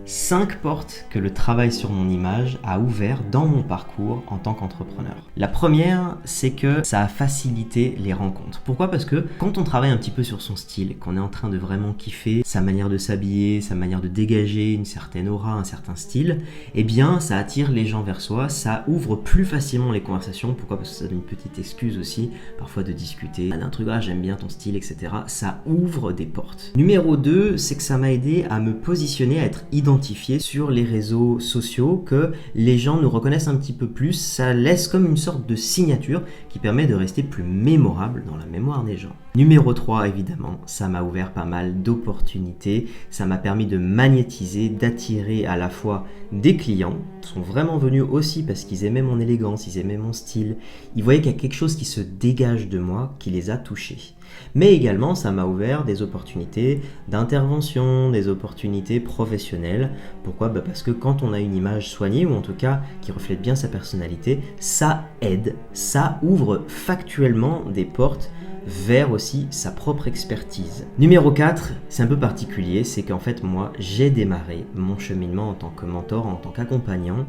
5 portes que le travail sur mon image a ouvert dans mon parcours en tant qu'entrepreneur. La première, c'est que ça a facilité les rencontres. Pourquoi ? Parce que quand on travaille un petit peu sur son style, qu'on est en train de vraiment kiffer sa manière de s'habiller, sa manière de dégager une certaine aura, un certain style, eh bien ça attire les gens vers soi, ça ouvre plus facilement les conversations. Pourquoi ? Parce que ça donne une petite excuse aussi, parfois de discuter d'un truc, j'aime bien ton style, etc. Ça ouvre des portes. Numéro 2, c'est que ça m'a aidé à me positionner, à être identifié sur les réseaux sociaux, que les gens nous reconnaissent un petit peu plus. Ça laisse comme une sorte de signature qui permet de rester plus mémorable dans la mémoire des gens. Numéro 3, évidemment, ça m'a ouvert pas mal d'opportunités. Ça m'a permis de magnétiser, d'attirer à la fois des clients qui sont vraiment venus aussi parce qu'ils aimaient mon élégance, ils aimaient mon style. Ils voyaient qu'il y a quelque chose qui se dégage de moi, qui les a touchés. Mais également, ça m'a ouvert des opportunités d'intervention, des opportunités professionnelles. Pourquoi ? Parce que quand on a une image soignée, ou en tout cas qui reflète bien sa personnalité, ça aide, ça ouvre factuellement des portes vers aussi sa propre expertise. Numéro 4, c'est un peu particulier, c'est qu'en fait moi j'ai démarré mon cheminement en tant que mentor, en tant qu'accompagnant,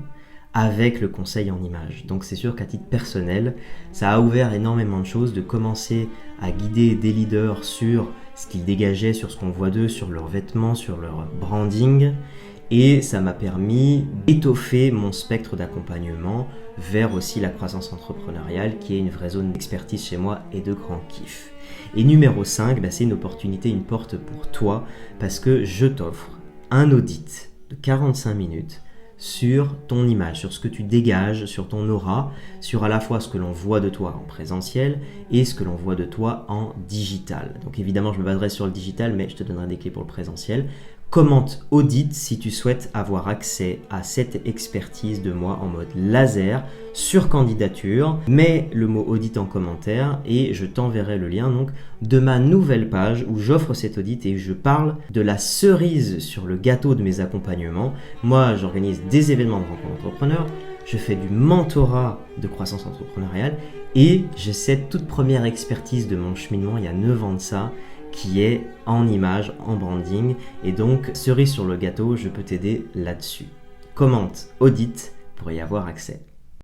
avec le conseil en images. Donc c'est sûr qu'à titre personnel, ça a ouvert énormément de choses, de commencer à guider des leaders sur ce qu'ils dégageaient, sur ce qu'on voit d'eux, sur leurs vêtements, sur leur branding. Et ça m'a permis d'étoffer mon spectre d'accompagnement vers aussi la croissance entrepreneuriale, qui est une vraie zone d'expertise chez moi et de grand kiff. Et numéro 5, c'est une opportunité, une porte pour toi, parce que je t'offre un audit de 45 minutes sur ton image, sur ce que tu dégages, sur ton aura, sur à la fois ce que l'on voit de toi en présentiel et ce que l'on voit de toi en digital. Donc évidemment, je me baserai sur le digital, mais je te donnerai des clés pour le présentiel. Commente audit si tu souhaites avoir accès à cette expertise de moi en mode laser sur candidature. Mets le mot audit en commentaire et je t'enverrai le lien donc de ma nouvelle page où j'offre cet audit et je parle de la cerise sur le gâteau de mes accompagnements. Moi, j'organise des événements de rencontres d'entrepreneurs, je fais du mentorat de croissance entrepreneuriale et j'ai cette toute première expertise de mon cheminement il y a 9 ans de ça, qui est en image, en branding. Et donc, cerise sur le gâteau, je peux t'aider là-dessus. Commente, audite pour y avoir accès.